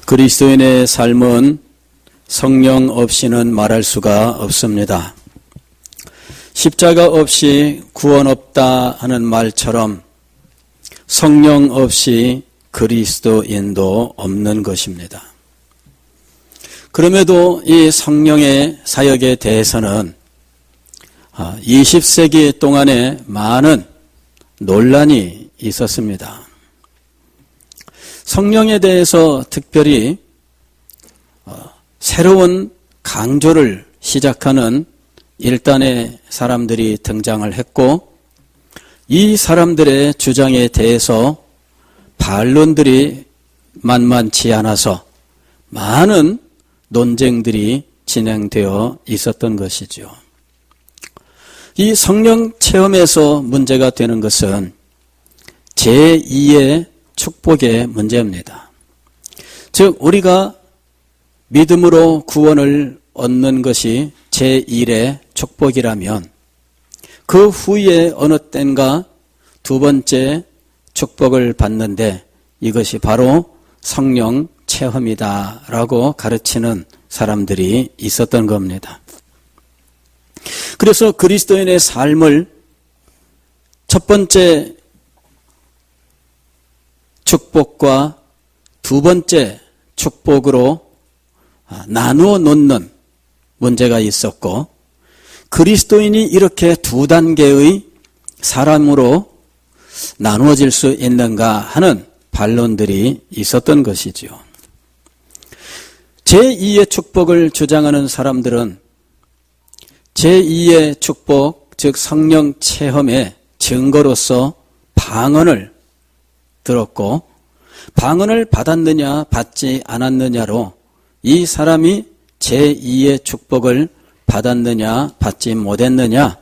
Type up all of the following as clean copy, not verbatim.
그리스도인의 삶은 성령 없이는 말할 수가 없습니다. 십자가 없이 구원 없다 하는 말처럼 성령 없이 그리스도인도 없는 것입니다. 그럼에도 이 성령의 사역에 대해서는 20세기 동안에 많은 논란이 있었습니다. 성령에 대해서 특별히 새로운 강조를 시작하는 일단의 사람들이 등장을 했고, 이 사람들의 주장에 대해서 반론들이 만만치 않아서 많은 논쟁들이 진행되어 있었던 것이죠. 이 성령 체험에서 문제가 되는 것은 제2의 축복의 문제입니다. 즉 우리가 믿음으로 구원을 얻는 것이 제1의 축복이라면 그 후에 어느 땐가 두 번째 축복을 받는데 이것이 바로 성령 체험이다라고 가르치는 사람들이 있었던 겁니다. 그래서 그리스도인의 삶을 첫 번째 축복과 두 번째 축복으로 나누어 놓는 문제가 있었고, 그리스도인이 이렇게 두 단계의 사람으로 나누어질 수 있는가 하는 반론들이 있었던 것이죠. 제2의 축복을 주장하는 사람들은 제2의 축복, 즉 성령 체험의 증거로서 방언을 들었고, 방언을 받았느냐 받지 않았느냐로 이 사람이 제2의 축복을 받았느냐 받지 못했느냐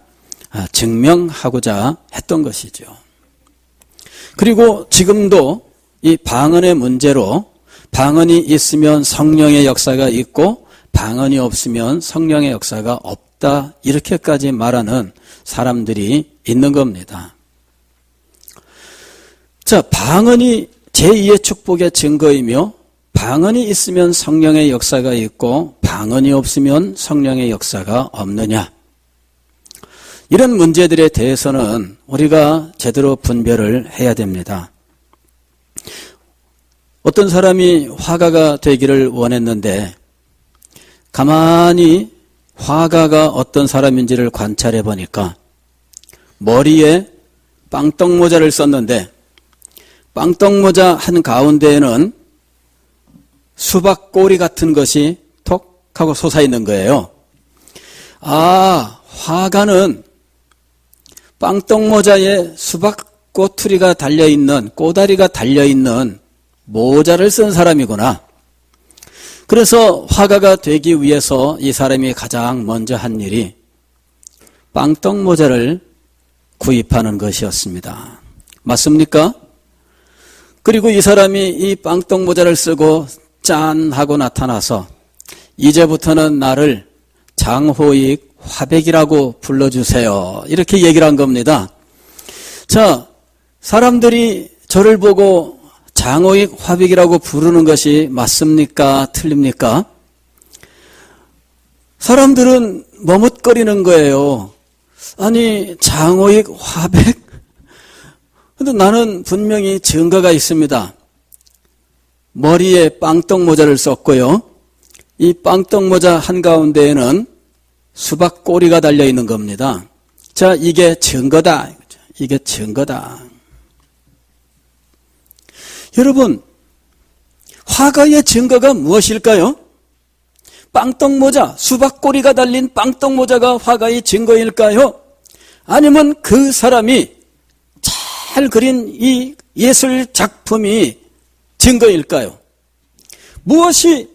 증명하고자 했던 것이죠. 그리고 지금도 이 방언의 문제로 방언이 있으면 성령의 역사가 있고 방언이 없으면 성령의 역사가 없다, 이렇게까지 말하는 사람들이 있는 겁니다. 자, 방언이 제2의 축복의 증거이며 방언이 있으면 성령의 역사가 있고 방언이 없으면 성령의 역사가 없느냐, 이런 문제들에 대해서는 우리가 제대로 분별을 해야 됩니다. 어떤 사람이 화가가 되기를 원했는데 가만히 화가가 어떤 사람인지를 관찰해 보니까 머리에 빵떡모자를 썼는데 빵떡모자 한가운데에는 수박 꼬리 같은 것이 톡 하고 솟아있는 거예요. 아, 화가는 빵떡모자에 수박 꼬투리가 달려있는, 꼬다리가 달려있는 모자를 쓴 사람이구나. 그래서 화가가 되기 위해서 이 사람이 가장 먼저 한 일이 빵떡모자를 구입하는 것이었습니다. 맞습니까? 그리고 이 사람이 이 빵떡모자를 쓰고 짠 하고 나타나서 이제부터는 나를 장호익 화백이라고 불러주세요, 이렇게 얘기를 한 겁니다. 자, 사람들이 저를 보고 장호익 화백이라고 부르는 것이 맞습니까? 틀립니까? 사람들은 머뭇거리는 거예요. 아니, 장호익 화백? 근데 나는 분명히 증거가 있습니다. 머리에 빵떡모자를 썼고요. 이 빵떡모자 한가운데에는 수박 꼬리가 달려있는 겁니다. 자, 이게 증거다. 이게 증거다. 여러분, 화가의 증거가 무엇일까요? 빵떡모자, 수박 꼬리가 달린 빵떡모자가 화가의 증거일까요? 아니면 그 사람이 잘 그린 이 예술 작품이 증거일까요? 무엇이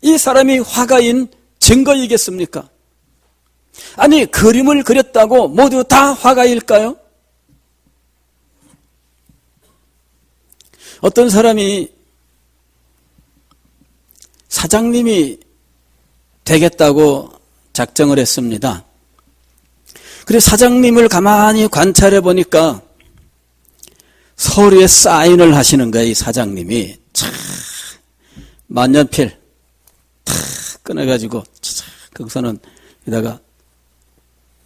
이 사람이 화가인 증거이겠습니까? 아니, 그림을 그렸다고 모두 다 화가일까요? 어떤 사람이 사장님이 되겠다고 작정을 했습니다. 그래서 사장님을 가만히 관찰해 보니까 서류에 사인을 하시는 거예요. 이 사장님이 참 만년필 탁 꺼내가지고 거기서는 여기다가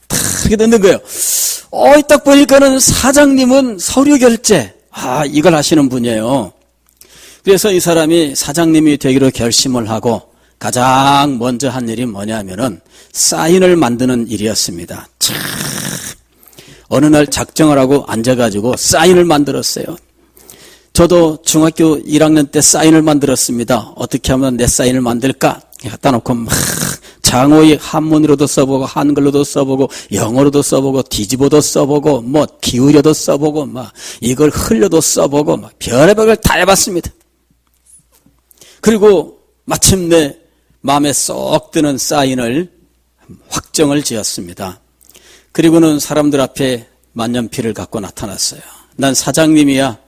탁 이렇게 넣는 거예요. 딱 보니까는 사장님은 서류 결제, 이걸 하시는 분이에요. 그래서 이 사람이 사장님이 되기로 결심을 하고 가장 먼저 한 일이 뭐냐면은 사인을 만드는 일이었습니다. 참, 어느 날 작정을 하고 앉아가지고 사인을 만들었어요. 저도 중학교 1학년 때 사인을 만들었습니다. 어떻게 하면 내 사인을 만들까? 갖다 놓고 막 장어의 한문으로도 써보고 한글로도 써보고 영어로도 써보고 뒤집어도 써보고 뭐 기울여도 써보고 막 이걸 흘려도 써보고 막 별의별 걸 다 해봤습니다. 그리고 마침내 마음에 쏙 드는 사인을 확정을 지었습니다. 그리고는 사람들 앞에 만년필을 갖고 나타났어요. 난 사장님이야.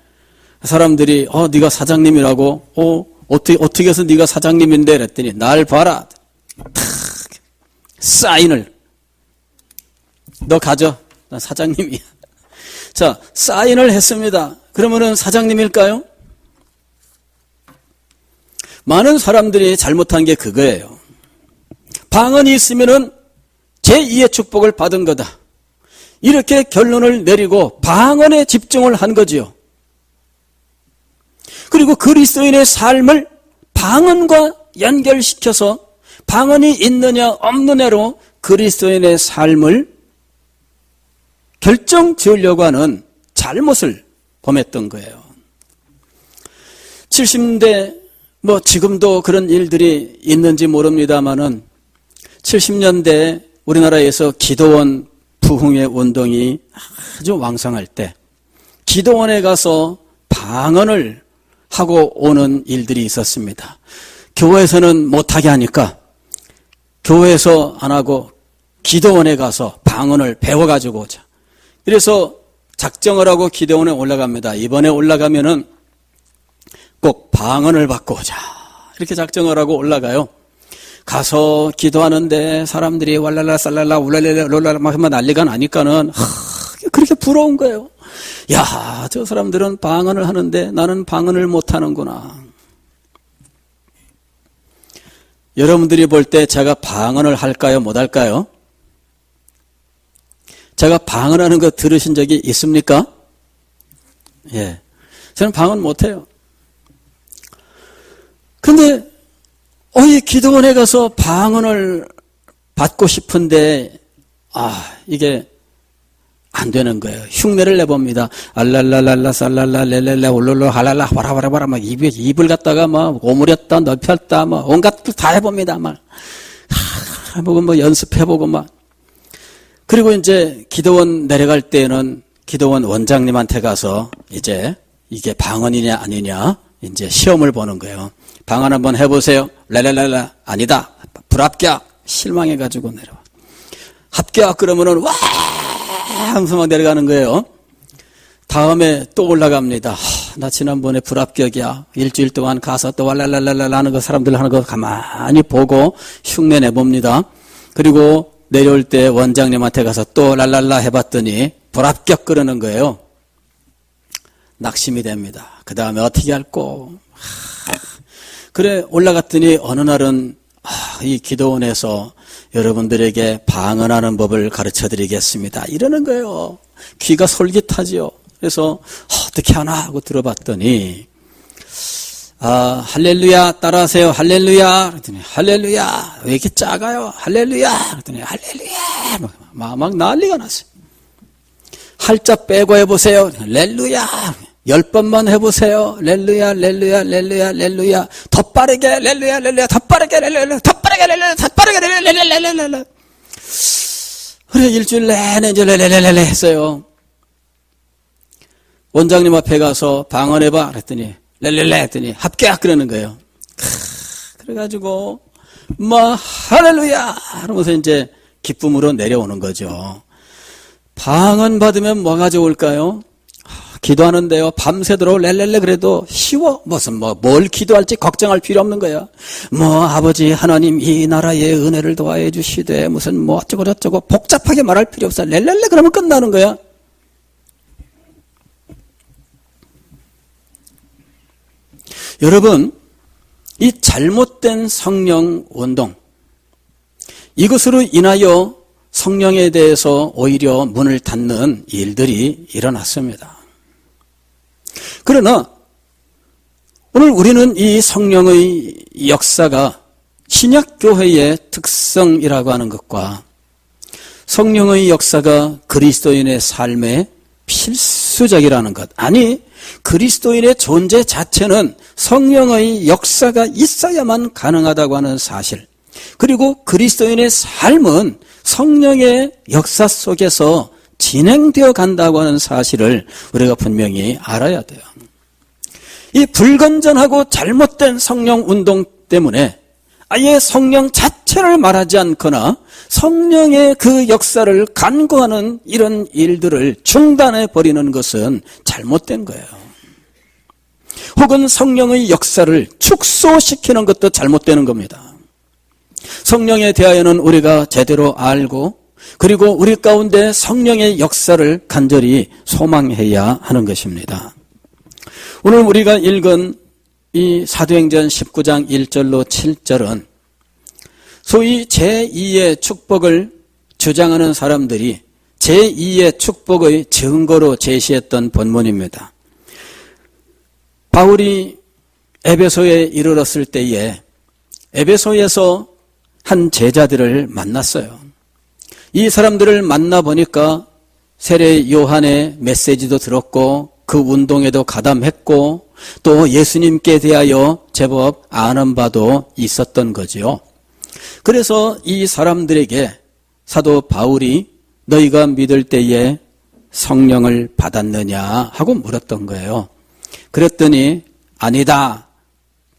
사람들이 네가 사장님이라고? 어떻게 해서 네가 사장님인데? 그랬더니 날 봐라. 탁 사인을 너 가져. 난 사장님이야. 자, 사인을 했습니다. 그러면은 사장님일까요? 많은 사람들이 잘못한 게 그거예요. 방언이 있으면은 제2의 축복을 받은 거다. 이렇게 결론을 내리고 방언에 집중을 한 거지요. 그리고 그리스도인의 삶을 방언과 연결시켜서 방언이 있느냐 없느냐로 그리스도인의 삶을 결정 지으려고 하는 잘못을 범했던 거예요. 70년대 지금도 그런 일들이 있는지 모릅니다만은 70년대 우리나라에서 기도원 부흥의 운동이 아주 왕성할 때 기도원에 가서 방언을 하고 오는 일들이 있었습니다. 교회에서는 못하게 하니까 교회에서 안 하고 기도원에 가서 방언을 배워가지고 오자. 그래서 작정을 하고 기도원에 올라갑니다. 이번에 올라가면은 꼭 방언을 받고 오자. 이렇게 작정을 하고 올라가요. 가서 기도하는데 사람들이 왈랄라 쌀랄라 울랄랄라 롤랄라 막 하면 난리가 나니까는 그렇게 부러운 거예요. 야, 저 사람들은 방언을 하는데 나는 방언을 못하는구나. 여러분들이 볼 때 제가 방언을 할까요? 못할까요? 제가 방언하는 거 들으신 적이 있습니까? 예, 저는 방언 못해요. 근데 이 기도원에 가서 방언을 받고 싶은데 이게 안 되는 거예요. 흉내를 내봅니다. 알랄랄랄라 살랄라 렐렐레 올롤로 할랄라 와라와라와라 막 입을 갖다가 막 오므렸다 넓혔다 막 온갖 다 해봅니다. 막 뭐 연습해보고 막. 그리고 이제 기도원 내려갈 때는 기도원 원장님한테 가서 이제 이게 방언이냐 아니냐 이제 시험을 보는 거예요. 방언 한번 해보세요. 랄랄랄라 아니다. 불합격. 실망해가지고 내려와. 합격 그러면은 와 하면서 막 내려가는 거예요. 다음에 또 올라갑니다. 나 지난번에 불합격이야. 일주일 동안 가서 또 왈랄랄랄라 하는 거 사람들 하는 거 가만히 보고 흉내 내봅니다. 그리고 내려올 때 원장님한테 가서 또 랄랄라 해봤더니 불합격 그러는 거예요. 낙심이 됩니다. 그 다음에 어떻게 할꼬? 그래 올라갔더니 어느 날은 이 기도원에서 여러분들에게 방언하는 법을 가르쳐 드리겠습니다. 이러는 거예요. 귀가 솔깃하지요. 그래서 어떻게 하나 하고 들어봤더니 할렐루야 따라하세요. 할렐루야 그랬더니 할렐루야 왜 이렇게 작아요? 할렐루야 그랬더니 할렐루야 막 난리가 났어요. 할자 빼고 해보세요. 렐루야 10번만 해보세요. 렐루야 렐루야 렐루야 렐루야 더 빠르게 렐루야 렐루야 더 빠르게 렐루야 더 빠르게 렐루야 더 빠르게 렐루야 렐루야 그래 일주일 내내 이제 렐렐렐레 했어요. 원장님 앞에 가서 방언해봐 그랬더니 렐렐레 했더니 합격 그러는 거예요. 그래가지고 할렐루야 하면서 이제 기쁨으로 내려오는 거죠. 방언 받으면 뭐가 좋을까요? 기도하는데요. 밤새도록 렐렐레 그래도 쉬워. 무슨 뭘 기도할지 걱정할 필요 없는 거야. 아버지 하나님 이 나라의 은혜를 도와해 주시되 무슨 어쩌고 저쩌고 복잡하게 말할 필요 없어. 렐렐레 그러면 끝나는 거야. 여러분 이 잘못된 성령 운동, 이것으로 인하여 성령에 대해서 오히려 문을 닫는 일들이 일어났습니다. 그러나 오늘 우리는 이 성령의 역사가 신약교회의 특성이라고 하는 것과 성령의 역사가 그리스도인의 삶에 필수적이라는 것, 아니 그리스도인의 존재 자체는 성령의 역사가 있어야만 가능하다고 하는 사실, 그리고 그리스도인의 삶은 성령의 역사 속에서 진행되어 간다고 하는 사실을 우리가 분명히 알아야 돼요. 이 불건전하고 잘못된 성령 운동 때문에 아예 성령 자체를 말하지 않거나 성령의 그 역사를 간구하는 이런 일들을 중단해 버리는 것은 잘못된 거예요. 혹은 성령의 역사를 축소시키는 것도 잘못되는 겁니다. 성령에 대하여는 우리가 제대로 알고, 그리고 우리 가운데 성령의 역사를 간절히 소망해야 하는 것입니다. 오늘 우리가 읽은 이 사도행전 19장 1절로 7절은 소위 제2의 축복을 주장하는 사람들이 제2의 축복의 증거로 제시했던 본문입니다. 바울이 에베소에 이르렀을 때에 에베소에서 한 제자들을 만났어요. 이 사람들을 만나보니까 세례 요한의 메시지도 들었고 그 운동에도 가담했고 또 예수님께 대하여 제법 아는 바도 있었던 거지요. 그래서 이 사람들에게 사도 바울이 너희가 믿을 때에 성령을 받았느냐 하고 물었던 거예요. 그랬더니 아니다,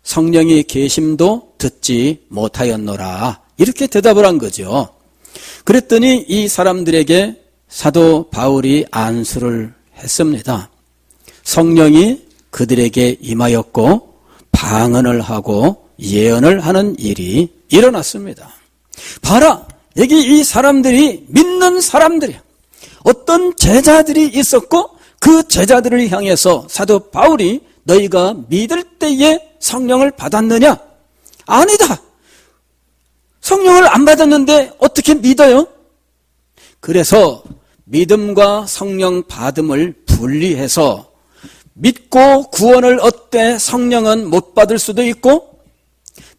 성령이 계심도 듣지 못하였노라, 이렇게 대답을 한 거죠. 그랬더니 이 사람들에게 사도 바울이 안수를 했습니다. 성령이 그들에게 임하였고 방언을 하고 예언을 하는 일이 일어났습니다. 봐라, 여기 이 사람들이 믿는 사람들이야. 어떤 제자들이 있었고 그 제자들을 향해서 사도 바울이 너희가 믿을 때에 성령을 받았느냐? 아니다. 성령을 안 받았는데 어떻게 믿어요? 그래서 믿음과 성령 받음을 분리해서 믿고 구원을 얻되 성령은 못 받을 수도 있고,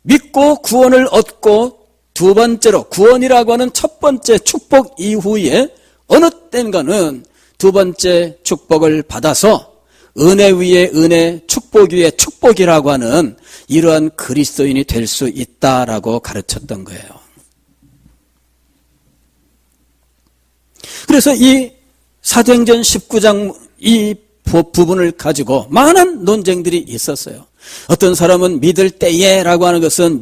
믿고 구원을 얻고 두 번째로 구원이라고 하는 첫 번째 축복 이후에 어느 땐가는 두 번째 축복을 받아서 은혜 위에 은혜, 축복 위에 축복이라고 하는 이러한 그리스도인이 될 수 있다라고 가르쳤던 거예요. 그래서 이 사도행전 19장 이 부분을 가지고 많은 논쟁들이 있었어요. 어떤 사람은 믿을 때에라고 하는 것은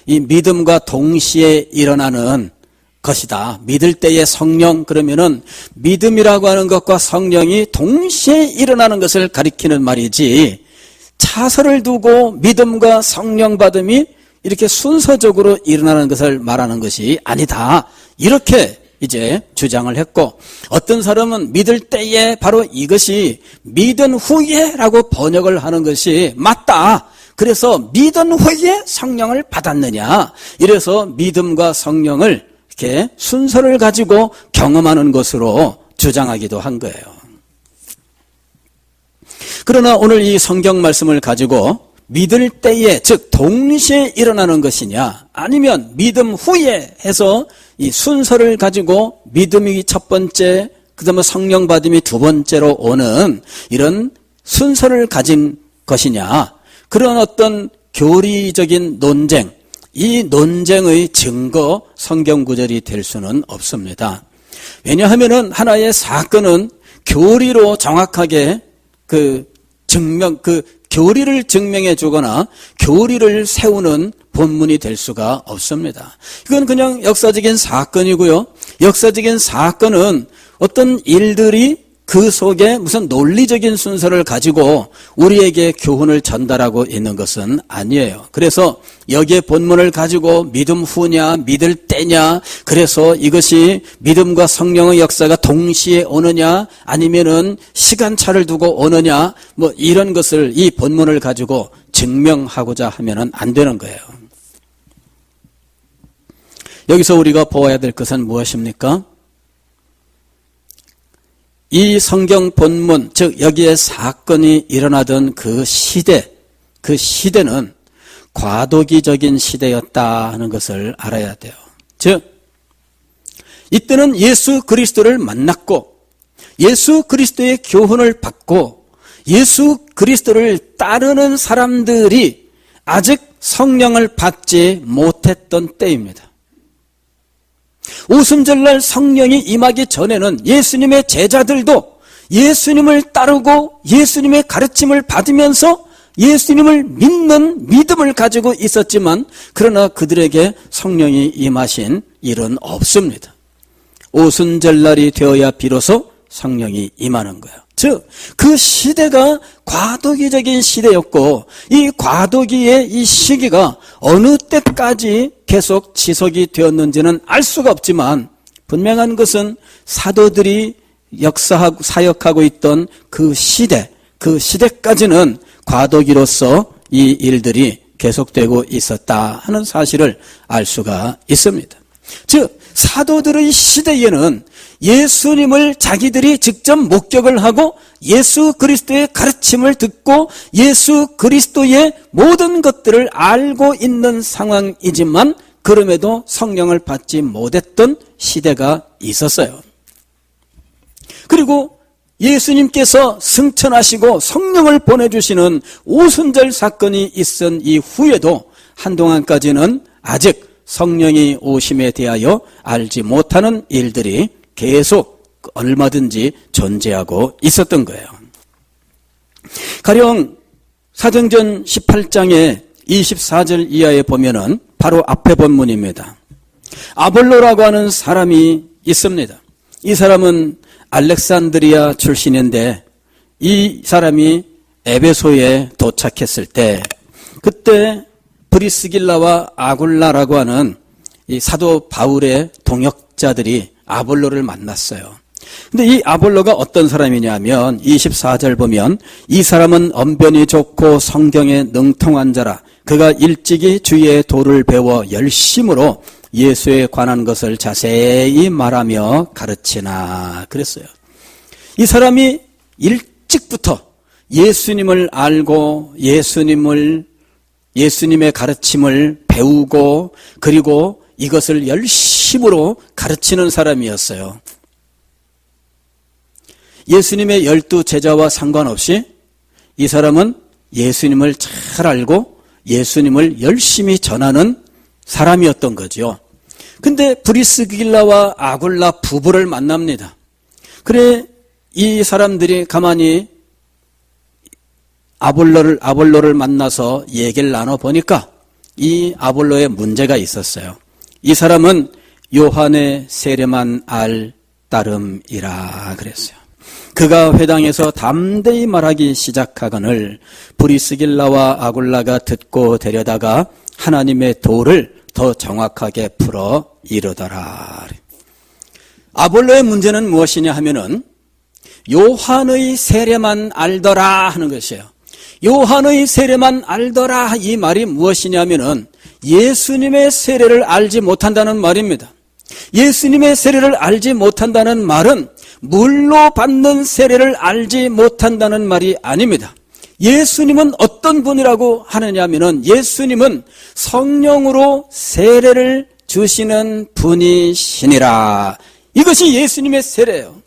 이 믿음과 동시에 일어나는 것이다. 믿을 때에 성령, 그러면은 믿음이라고 하는 것과 성령이 동시에 일어나는 것을 가리키는 말이지, 차설을 두고 믿음과 성령 받음이 이렇게 순서적으로 일어나는 것을 말하는 것이 아니다, 이렇게 이제 주장을 했고, 어떤 사람은 믿을 때에 바로 이것이 믿은 후에라고 번역을 하는 것이 맞다. 그래서 믿은 후에 성령을 받았느냐, 이래서 믿음과 성령을 이렇게 순서를 가지고 경험하는 것으로 주장하기도 한 거예요. 그러나 오늘 이 성경 말씀을 가지고 믿을 때에, 즉 동시에 일어나는 것이냐, 아니면 믿음 후에 해서 이 순서를 가지고 믿음이 첫 번째, 그 다음에 성령 받음이 두 번째로 오는 이런 순서를 가진 것이냐, 그런 어떤 교리적인 논쟁, 이 논쟁의 증거 성경 구절이 될 수는 없습니다. 왜냐하면은 하나의 사건은 교리로 정확하게 교리를 증명해 주거나 교리를 세우는 본문이 될 수가 없습니다. 이건 그냥 역사적인 사건이고요. 역사적인 사건은 어떤 일들이 그 속에 무슨 논리적인 순서를 가지고 우리에게 교훈을 전달하고 있는 것은 아니에요. 그래서 여기에 본문을 가지고 믿음 후냐, 믿을 때냐, 그래서 이것이 믿음과 성령의 역사가 동시에 오느냐, 아니면은 시간차를 두고 오느냐, 뭐 이런 것을 이 본문을 가지고 증명하고자 하면은 안 되는 거예요. 여기서 우리가 보아야 될 것은 무엇입니까? 이 성경 본문, 즉 여기에 사건이 일어나던 그 시대는 과도기적인 시대였다 하는 것을 알아야 돼요. 즉 이때는 예수 그리스도를 만났고 예수 그리스도의 교훈을 받고 예수 그리스도를 따르는 사람들이 아직 성령을 받지 못했던 때입니다. 오순절날 성령이 임하기 전에는 예수님의 제자들도 예수님을 따르고 예수님의 가르침을 받으면서 예수님을 믿는 믿음을 가지고 있었지만 그러나 그들에게 성령이 임하신 일은 없습니다. 오순절날이 되어야 비로소 성령이 임하는 거예요. 즉 그 시대가 과도기적인 시대였고 이 과도기의 이 시기가 어느 때까지 계속 지속이 되었는지는 알 수가 없지만 분명한 것은 사도들이 역사하고 사역하고 있던 그 시대까지는 과도기로서 이 일들이 계속되고 있었다 하는 사실을 알 수가 있습니다. 즉 사도들의 시대에는 예수님을 자기들이 직접 목격을 하고 예수 그리스도의 가르침을 듣고 예수 그리스도의 모든 것들을 알고 있는 상황이지만 그럼에도 성령을 받지 못했던 시대가 있었어요. 그리고 예수님께서 승천하시고 성령을 보내주시는 오순절 사건이 있은 이후에도 한동안까지는 아직 성령이 오심에 대하여 알지 못하는 일들이 계속 얼마든지 존재하고 있었던 거예요. 가령 사도행전 18장의 24절 이하에 보면은 바로 앞에 본문입니다. 아볼로라고 하는 사람이 있습니다. 이 사람은 알렉산드리아 출신인데 이 사람이 에베소에 도착했을 때 그때 브리스길라와 아굴라라고 하는 이 사도 바울의 동역자들이 아볼로를 만났어요. 근데 이 아볼로가 어떤 사람이냐면 24절 보면 이 사람은 언변이 좋고 성경에 능통한 자라 그가 일찍이 주의 도를 배워 열심으로 예수에 관한 것을 자세히 말하며 가르치나 그랬어요. 이 사람이 일찍부터 예수님을 알고 예수님의 가르침을 배우고 그리고 이것을 열심으로 가르치는 사람이었어요. 예수님의 12 제자와 상관없이 이 사람은 예수님을 잘 알고 예수님을 열심히 전하는 사람이었던 거죠. 근데 브리스길라와 아굴라 부부를 만납니다. 그래 이 사람들이 가만히 아볼로를 만나서 얘기를 나눠보니까 이 아볼로에 문제가 있었어요. 이 사람은 요한의 세례만 알 따름이라 그랬어요. 그가 회당에서 담대히 말하기 시작하거늘 브리스길라와 아굴라가 듣고 데려다가 하나님의 도를 더 정확하게 풀어 이르더라. 아볼로의 문제는 무엇이냐 하면은 요한의 세례만 알더라 하는 것이에요. 요한의 세례만 알더라 이 말이 무엇이냐면은 예수님의 세례를 알지 못한다는 말입니다. 예수님의 세례를 알지 못한다는 말은 물로 받는 세례를 알지 못한다는 말이 아닙니다. 예수님은 어떤 분이라고 하느냐면은 예수님은 성령으로 세례를 주시는 분이시니라. 이것이 예수님의 세례예요.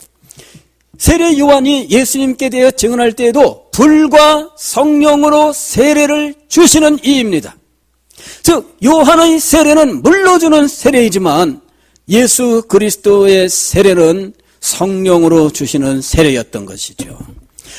세례 요한이 예수님께 대해 증언할 때에도 불과 성령으로 세례를 주시는 이입니다. 즉 요한의 세례는 물로 주는 세례이지만 예수 그리스도의 세례는 성령으로 주시는 세례였던 것이죠.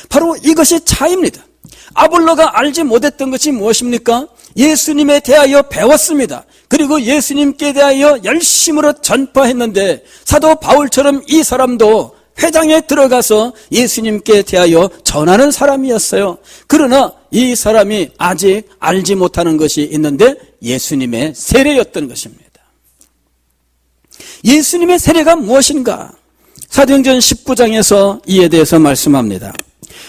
바로 이것이 차이입니다. 아볼로가 알지 못했던 것이 무엇입니까? 예수님에 대하여 배웠습니다. 그리고 예수님께 대하여 열심으로 전파했는데 사도 바울처럼 이 사람도 회당에 들어가서 예수님께 대하여 전하는 사람이었어요. 그러나 이 사람이 아직 알지 못하는 것이 있는데 예수님의 세례였던 것입니다. 예수님의 세례가 무엇인가? 사도행전 19장에서 이에 대해서 말씀합니다.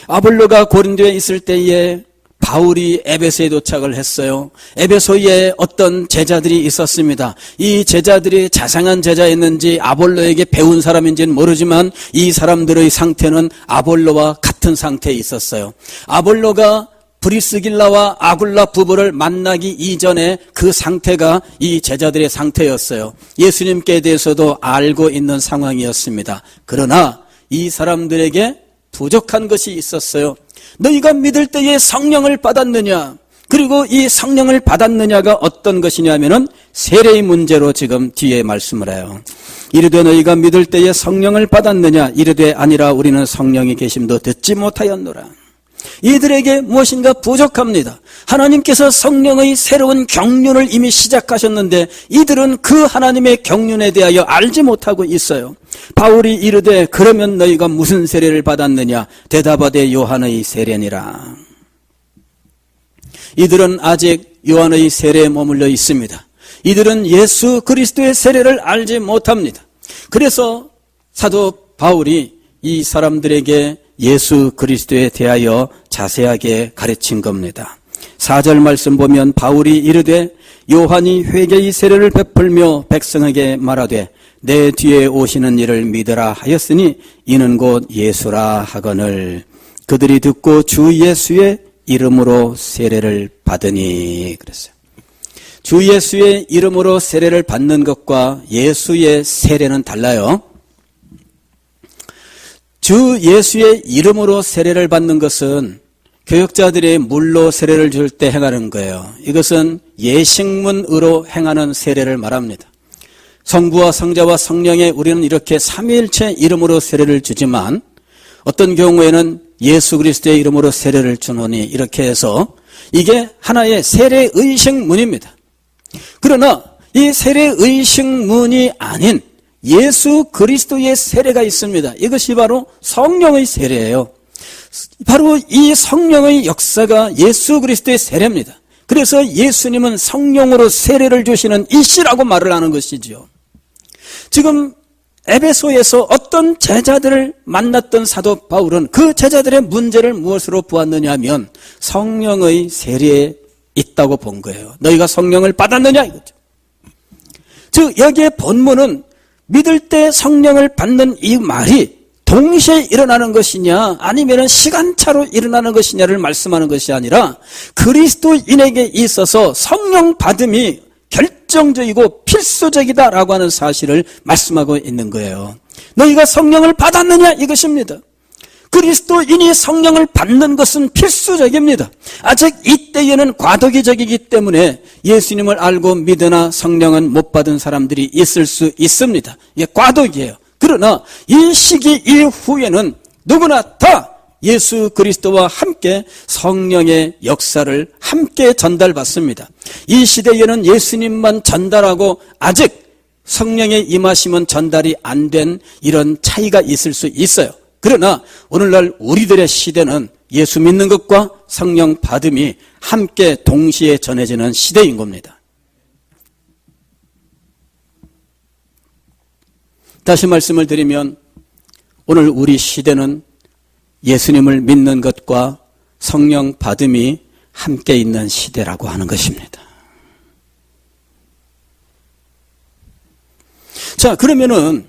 아볼로가 고린도에 있을 때에 바울이 에베소에 도착을 했어요. 에베소에 어떤 제자들이 있었습니다. 이 제자들이 자상한 제자였는지 아볼로에게 배운 사람인지는 모르지만 이 사람들의 상태는 아볼로와 같은 상태에 있었어요. 아볼로가 브리스길라와 아굴라 부부를 만나기 이전에 그 상태가 이 제자들의 상태였어요. 예수님께 대해서도 알고 있는 상황이었습니다. 그러나 이 사람들에게 부족한 것이 있었어요. 너희가 믿을 때에 성령을 받았느냐? 그리고 이 성령을 받았느냐가 어떤 것이냐면은 세례의 문제로 지금 뒤에 말씀을 해요. 이르되 너희가 믿을 때에 성령을 받았느냐? 이르되 아니라 우리는 성령이 계심도 듣지 못하였노라. 이들에게 무엇인가 부족합니다. 하나님께서 성령의 새로운 경륜을 이미 시작하셨는데 이들은 그 하나님의 경륜에 대하여 알지 못하고 있어요. 바울이 이르되 그러면 너희가 무슨 세례를 받았느냐? 대답하되 요한의 세례니라. 이들은 아직 요한의 세례에 머물러 있습니다. 이들은 예수 그리스도의 세례를 알지 못합니다. 그래서 사도 바울이 이 사람들에게 예수 그리스도에 대하여 자세하게 가르친 겁니다. 4절 말씀 보면 바울이 이르되 요한이 회개의 세례를 베풀며 백성에게 말하되 내 뒤에 오시는 이를 믿으라 하였으니 이는 곧 예수라 하거늘 그들이 듣고 주 예수의 이름으로 세례를 받으니 그랬어요. 주 예수의 이름으로 세례를 받는 것과 예수의 세례는 달라요. 주 예수의 이름으로 세례를 받는 것은 교역자들이 물로 세례를 줄 때 행하는 거예요. 이것은 예식문으로 행하는 세례를 말합니다. 성부와 성자와 성령에 우리는 이렇게 삼위일체 이름으로 세례를 주지만 어떤 경우에는 예수 그리스도의 이름으로 세례를 주노니 이렇게 해서 이게 하나의 세례 의식문입니다. 그러나 이 세례 의식문이 아닌 예수 그리스도의 세례가 있습니다. 이것이 바로 성령의 세례예요. 바로 이 성령의 역사가 예수 그리스도의 세례입니다. 그래서 예수님은 성령으로 세례를 주시는 이시라고 말을 하는 것이지요. 지금 에베소에서 어떤 제자들을 만났던 사도 바울은 그 제자들의 문제를 무엇으로 보았느냐 하면 성령의 세례에 있다고 본 거예요. 너희가 성령을 받았느냐 이거죠. 즉 여기에 본문은 믿을 때 성령을 받는 이 말이 동시에 일어나는 것이냐 아니면 시간차로 일어나는 것이냐를 말씀하는 것이 아니라 그리스도인에게 있어서 성령 받음이 결정적이고 필수적이다라고 하는 사실을 말씀하고 있는 거예요. 너희가 성령을 받았느냐 이것입니다. 그리스도인이 성령을 받는 것은 필수적입니다. 아직 이때에는 과도기적이기 때문에 예수님을 알고 믿으나 성령은 못 받은 사람들이 있을 수 있습니다. 이게 과도기예요. 그러나 이 시기 이후에는 누구나 다 예수 그리스도와 함께 성령의 역사를 함께 전달받습니다. 이 시대에는 예수님만 전달하고 아직 성령의 임하심은 전달이 안 된 이런 차이가 있을 수 있어요. 그러나 오늘날 우리들의 시대는 예수 믿는 것과 성령 받음이 함께 동시에 전해지는 시대인 겁니다. 다시 말씀을 드리면 오늘 우리 시대는 예수님을 믿는 것과 성령 받음이 함께 있는 시대라고 하는 것입니다. 자, 그러면은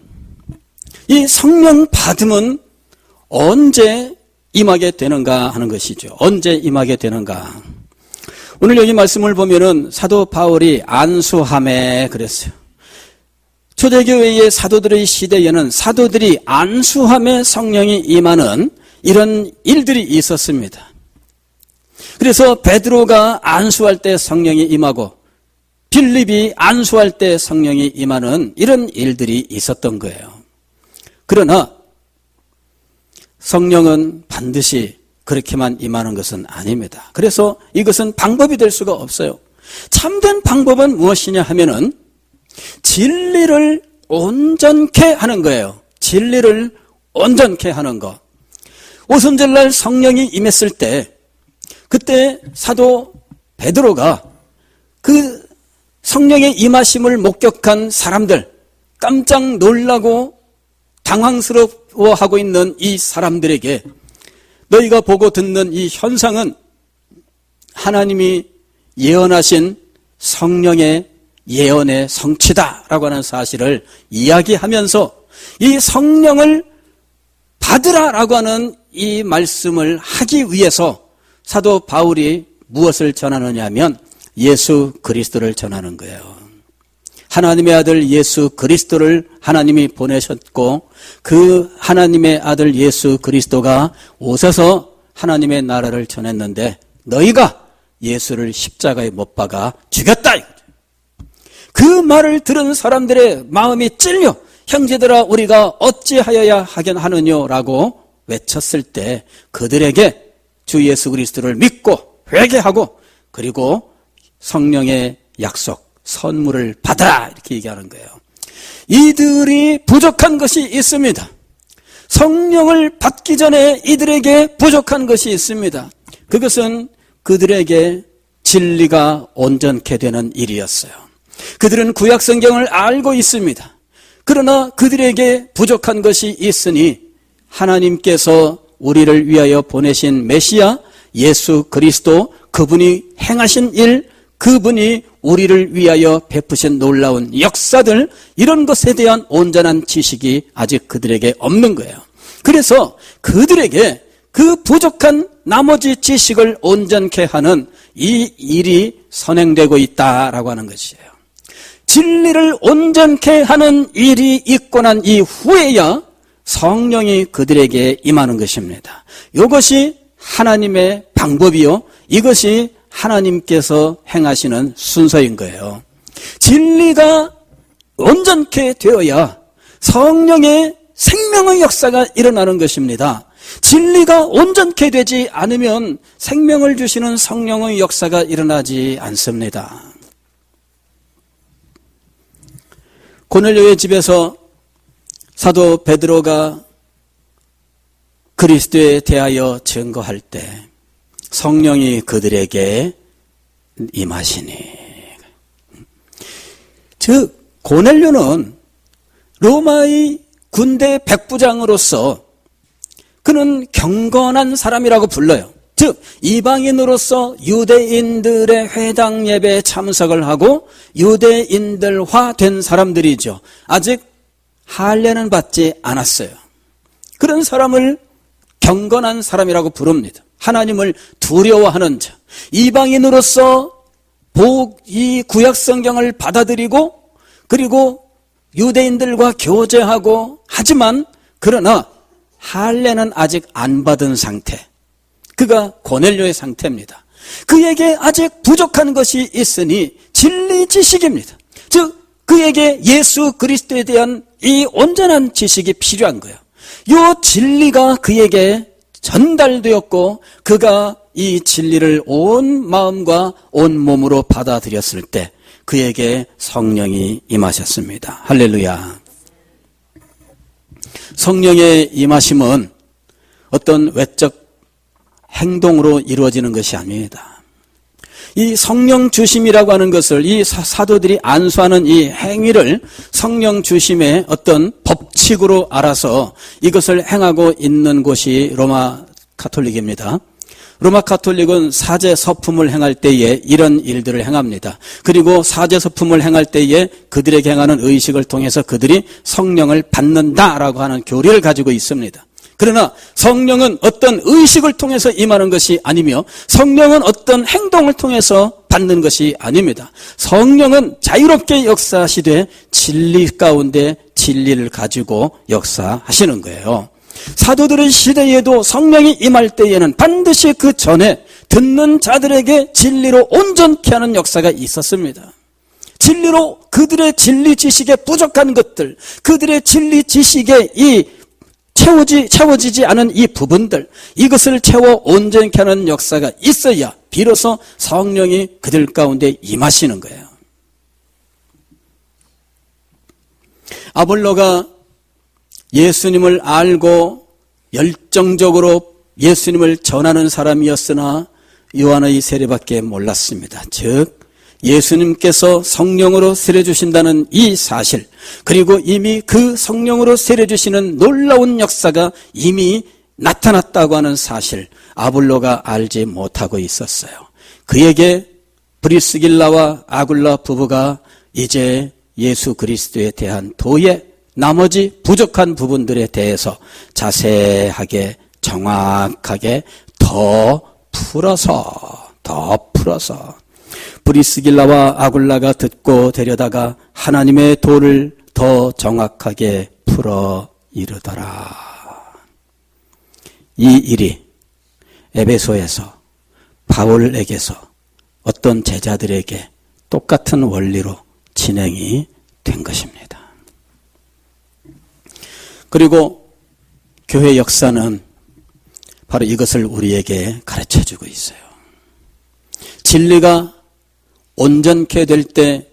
이 성령 받음은 언제 임하게 되는가 하는 것이죠. 언제 임하게 되는가. 오늘 여기 말씀을 보면은 사도 바울이 안수함에 그랬어요. 초대교회의 사도들의 시대에는 사도들이 안수함에 성령이 임하는 이런 일들이 있었습니다. 그래서 베드로가 안수할 때 성령이 임하고 빌립이 안수할 때 성령이 임하는 이런 일들이 있었던 거예요. 그러나 성령은 반드시 그렇게만 임하는 것은 아닙니다. 그래서 이것은 방법이 될 수가 없어요. 참된 방법은 무엇이냐 하면은 진리를 온전케 하는 거예요. 진리를 온전케 하는 것. 오순절날 성령이 임했을 때 그때 사도 베드로가 그 성령의 임하심을 목격한 사람들 깜짝 놀라고 당황스러워하고 있는 이 사람들에게 너희가 보고 듣는 이 현상은 하나님이 예언하신 성령의 예언의 성취다라고 하는 사실을 이야기하면서 이 성령을 받으라라고 하는 이 말씀을 하기 위해서 사도 바울이 무엇을 전하느냐 하면 예수 그리스도를 전하는 거예요. 하나님의 아들 예수 그리스도를 하나님이 보내셨고 그 하나님의 아들 예수 그리스도가 오셔서 하나님의 나라를 전했는데 너희가 예수를 십자가에 못 박아 죽였다. 그 말을 들은 사람들의 마음이 찔려 형제들아 우리가 어찌하여야 하겠느냐라고 외쳤을 때 그들에게 주 예수 그리스도를 믿고 회개하고 그리고 성령의 약속 선물을 받아라 이렇게 얘기하는 거예요. 이들이 부족한 것이 있습니다. 성령을 받기 전에 이들에게 부족한 것이 있습니다. 그것은 그들에게 진리가 온전케 되는 일이었어요. 그들은 구약 성경을 알고 있습니다. 그러나 그들에게 부족한 것이 있으니 하나님께서 우리를 위하여 보내신 메시아 예수 그리스도 그분이 행하신 일 그분이 우리를 위하여 베푸신 놀라운 역사들 이런 것에 대한 온전한 지식이 아직 그들에게 없는 거예요. 그래서 그들에게 그 부족한 나머지 지식을 온전케 하는 이 일이 선행되고 있다라고 하는 것이에요. 진리를 온전케 하는 일이 있고 난 이후에야 성령이 그들에게 임하는 것입니다. 이것이 하나님의 방법이요 이것이 하나님께서 행하시는 순서인 거예요. 진리가 온전케 되어야 성령의 생명의 역사가 일어나는 것입니다. 진리가 온전케 되지 않으면 생명을 주시는 성령의 역사가 일어나지 않습니다. 고넬료의 집에서 사도 베드로가 그리스도에 대하여 증거할 때 성령이 그들에게 임하시니 즉 고넬료는 로마의 군대 백부장으로서 그는 경건한 사람이라고 불러요. 즉 이방인으로서 유대인들의 회당 예배에 참석을 하고 유대인들화 된 사람들이죠. 아직 할례는 받지 않았어요. 그런 사람을 경건한 사람이라고 부릅니다. 하나님을 두려워하는 자, 이방인으로서 이 구약 성경을 받아들이고 그리고 유대인들과 교제하고 하지만 그러나 할례는 아직 안 받은 상태. 그가 고넬료의 상태입니다. 그에게 아직 부족한 것이 있으니 진리 지식입니다. 즉 그에게 예수 그리스도에 대한 이 온전한 지식이 필요한 거예요. 이 진리가 그에게 전달되었고 그가 이 진리를 온 마음과 온 몸으로 받아들였을 때 그에게 성령이 임하셨습니다. 할렐루야. 성령의 임하심은 어떤 외적 행동으로 이루어지는 것이 아닙니다. 이 성령 주심이라고 하는 것을 이 사도들이 안수하는 이 행위를 성령 주심의 어떤 법칙으로 알아서 이것을 행하고 있는 곳이 로마 가톨릭입니다. 로마 가톨릭은 사제 서품을 행할 때에 이런 일들을 행합니다. 그리고 사제 서품을 행할 때에 그들에게 행하는 의식을 통해서 그들이 성령을 받는다라고 하는 교리를 가지고 있습니다. 그러나 성령은 어떤 의식을 통해서 임하는 것이 아니며 성령은 어떤 행동을 통해서 받는 것이 아닙니다. 성령은 자유롭게 역사하시되 진리 가운데 진리를 가지고 역사하시는 거예요. 사도들의 시대에도 성령이 임할 때에는 반드시 그 전에 듣는 자들에게 진리로 온전케 하는 역사가 있었습니다. 진리로 그들의 진리 지식에 부족한 것들, 그들의 진리 지식에 채워지지 않은 이 부분들, 이것을 채워 온전케 하는 역사가 있어야 비로소 성령이 그들 가운데 임하시는 거예요. 아볼로가 예수님을 알고 열정적으로 예수님을 전하는 사람이었으나 요한의 세례밖에 몰랐습니다. 즉 예수님께서 성령으로 세례 주신다는 이 사실, 그리고 이미 그 성령으로 세례 주시는 놀라운 역사가 이미 나타났다고 하는 사실, 아볼로가 알지 못하고 있었어요. 그에게 브리스길라와 아굴라 부부가 이제 예수 그리스도에 대한 도의 나머지 부족한 부분들에 대해서 자세하게 정확하게 더 풀어서 브리스길라와 아굴라가 듣고 데려다가 하나님의 도를 더 정확하게 풀어 이르더라. 이 일이 에베소에서 바울에게서 어떤 제자들에게 똑같은 원리로 진행이 된 것입니다. 그리고 교회 역사는 바로 이것을 우리에게 가르쳐주고 있어요. 진리가 온전케 될 때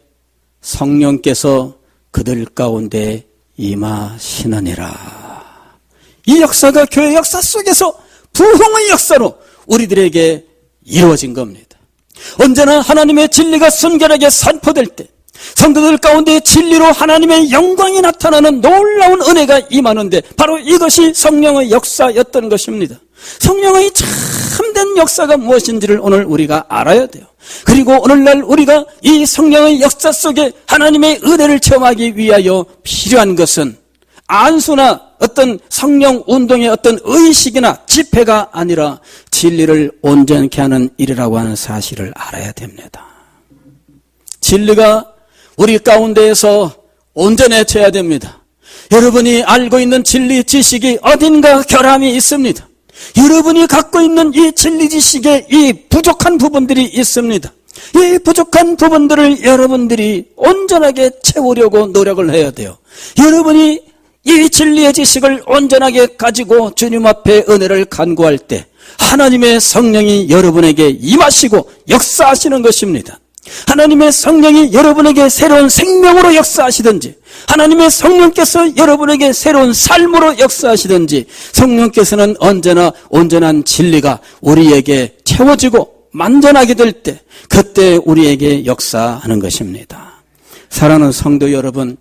성령께서 그들 가운데 임하시느니라. 이 역사가 교회 역사 속에서 부흥의 역사로 우리들에게 이루어진 겁니다. 언제나 하나님의 진리가 순결하게 선포될 때 성도들 가운데 진리로 하나님의 영광이 나타나는 놀라운 은혜가 임하는데 바로 이것이 성령의 역사였던 것입니다. 성령의 참된 역사가 무엇인지를 오늘 우리가 알아야 돼요. 그리고 오늘날 우리가 이 성령의 역사 속에 하나님의 은혜를 체험하기 위하여 필요한 것은 안수나 어떤 성령 운동의 어떤 의식이나 집회가 아니라 진리를 온전케 하는 일이라고 하는 사실을 알아야 됩니다. 진리가 우리 가운데에서 온전해져야 됩니다. 여러분이 알고 있는 진리 지식이 어딘가 결함이 있습니다. 여러분이 갖고 있는 이 진리 지식에 이 부족한 부분들이 있습니다. 이 부족한 부분들을 여러분들이 온전하게 채우려고 노력을 해야 돼요. 여러분이 이 진리의 지식을 온전하게 가지고 주님 앞에 은혜를 간구할 때 하나님의 성령이 여러분에게 임하시고 역사하시는 것입니다. 하나님의 성령이 여러분에게 새로운 생명으로 역사하시든지 하나님의 성령께서 여러분에게 새로운 삶으로 역사하시든지 성령께서는 언제나 온전한 진리가 우리에게 채워지고 만전하게 될 때 그때 우리에게 역사하는 것입니다. 사랑하는 성도 여러분,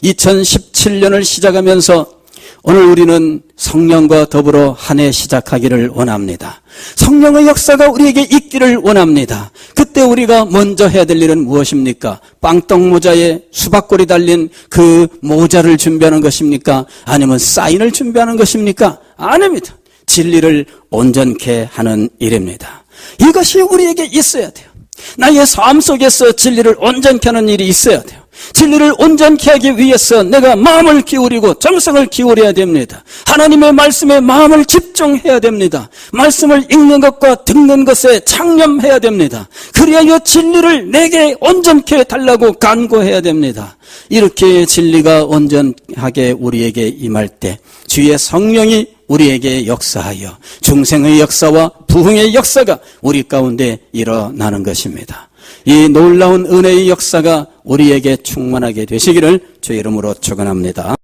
2017년을 시작하면서 오늘 우리는 성령과 더불어 한 해 시작하기를 원합니다. 성령의 역사가 우리에게 있기를 원합니다. 그때 우리가 먼저 해야 될 일은 무엇입니까? 빵떡 모자에 수박골이 달린 그 모자를 준비하는 것입니까? 아니면 사인을 준비하는 것입니까? 아닙니다. 진리를 온전케 하는 일입니다. 이것이 우리에게 있어야 돼요. 나의 삶 속에서 진리를 온전케 하는 일이 있어야 돼요. 진리를 온전케 하기 위해서 내가 마음을 기울이고 정성을 기울여야 됩니다. 하나님의 말씀에 마음을 집중해야 됩니다. 말씀을 읽는 것과 듣는 것에 창념해야 됩니다. 그리하여 진리를 내게 온전케 달라고 간구해야 됩니다. 이렇게 진리가 온전하게 우리에게 임할 때 주의 성령이 우리에게 역사하여 중생의 역사와 부흥의 역사가 우리 가운데 일어나는 것입니다. 이 놀라운 은혜의 역사가 우리에게 충만하게 되시기를 주의 이름으로 축원합니다.